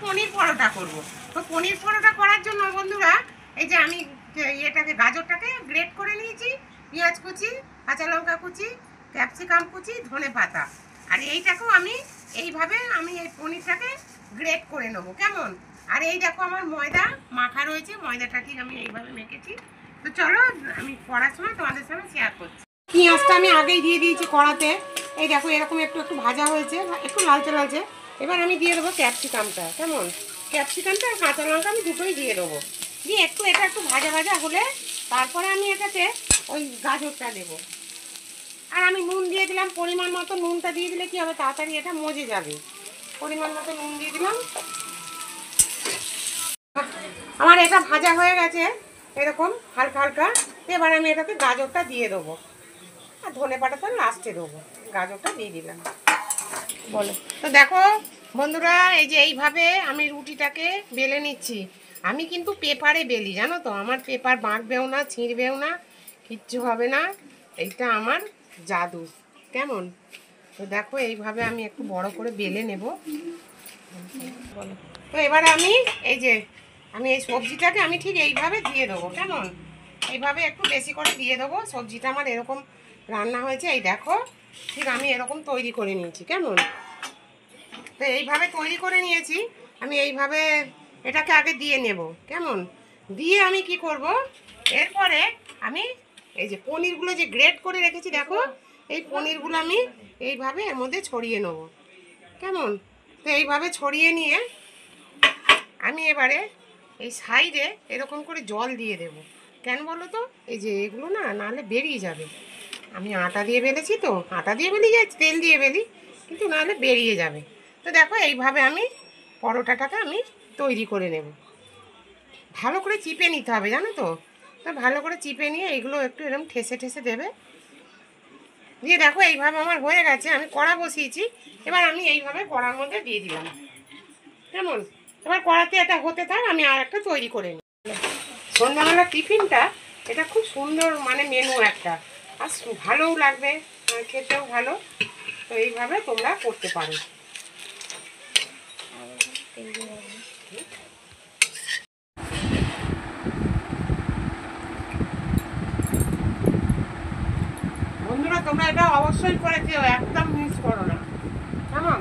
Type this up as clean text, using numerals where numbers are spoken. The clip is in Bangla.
পনির পরোটা করব। তো পনির পরোটা করার জন্য বন্ধুরা এই যে আমি এটাকে গাজরটাকে গ্রেট করে নিয়েছি, পেঁয়াজ কুচি, কাঁচা লঙ্কা কুচি, ক্যাপসিকাম কুচি, ধনে পাতা, আর এইটাকেও আমি এইভাবে আমি এই পনিরটাকে গ্রেট করে নেবো। কেমন? আর এই দেখো আমার ময়দা মাখা রয়েছে, ময়দাটা ঠিক আমি এইভাবে মেখেছি। তো চলো আমি করার সময় তোমাদের সঙ্গে শেয়ার করছি। পেঁয়াজটা আমি আগেই দিয়ে দিয়েছি কড়াতে, এই দেখো এরকম একটু একটু ভাজা হয়েছে, একটু লালচে লালচে। এবার আমি দিয়ে দেবো ক্যাপসিকামটা। কেমন? ক্যাপসিকামটা আর কাঁচা লঙ্কা আমি দুটোই দিয়ে দেবো। দিয়ে একটু এটা একটু ভাজা ভাজা হলে তারপরে আমি এটাতে ওই গাজরটা দেবো। আর আমি নুন দিয়ে দিলাম পরিমাণ মতো। নুনটা দিয়ে দিলে কি হবে, তাড়াতাড়ি এটা মজে যাবে। পরিমাণ মতো নুন দিয়ে দিলাম। আমার এটা ভাজা হয়ে গেছে এরকম হালকা হালকা। এবার আমি এটাতে গাজরটা দিয়ে দেবো, আর ধনে পাতাটা লাস্টে দেবো। গাজরটা দিয়ে দিলাম। বলো তো দেখো বন্ধুরা, এই যে এইভাবে আমি রুটিটাকে বেলে নিচ্ছি। আমি কিন্তু পেপারে বেলি, জানো তো, আমার পেপার বাঁকবেও না, ছিঁড়বেও না, কিচ্ছু হবে না। এইটা আমার জাদু। কেমন? তো দেখো এইভাবে আমি একটু বড় করে বেলে নেব। বলো তো এবারে আমি এই যে আমি এই সবজিটাকে আমি ঠিক এইভাবে দিয়ে দেবো। কেমন? এইভাবে একটু বেশি করে দিয়ে দেবো। সবজিটা আমার এরকম রান্না হয়েছে, এই দেখো ঠিক আমি এরকম তৈরি করে নিয়েছি। কেমন? তো এইভাবে তৈরি করে নিয়েছি। আমি এইভাবে এটাকে আগে দিয়ে নেব। কেমন? দিয়ে আমি কি করব, এরপরে আমি এই যে পনিরগুলো যে গ্রেট করে রেখেছি দেখো, এই পনিরগুলো আমি এইভাবে এর মধ্যে ছড়িয়ে নেব। কেমন? তো এইভাবে ছড়িয়ে নিয়ে আমি এবারে এই সাইডে এরকম করে জল দিয়ে দেব। কেন বলো তো? এই যে এগুলো না নাহলে বেরিয়ে যাবে। আমি আটা দিয়ে বেলেছি, তো আটা দিয়ে বেরিয়ে যায়, তেল দিয়ে বেলি, কিন্তু নাহলে বেরিয়ে যাবে। তো দেখো এইভাবে আমি পরোটাটাকে আমি তৈরি করে নেব। ভালো করে চিপে নিতে হবে, জানো তো। তো ভালো করে চিপে নিয়ে এইগুলো একটু এরকম ঠেসে ঠেসে দেবে। দিয়ে দেখো এইভাবে আমার হয়ে গেছে। আমি কড়া বসিয়েছি, এবার আমি এইভাবে কড়ার মধ্যে দিয়ে দিলাম। কেমন? এবার কড়াতে এটা হতে থাক, আমি আর একটা তৈরি করে নিই। সন্ধ্যাবেলার টিফিনটা এটা খুব সুন্দর মানে মেনু একটা, আর ভালোও লাগবে, খেতেও ভালো। তো এইভাবে তোমরা করতে পারো। বন্ধুরা তোমরা এটা অবশ্যই করে খেও, একদম মিস করো না। কেমন?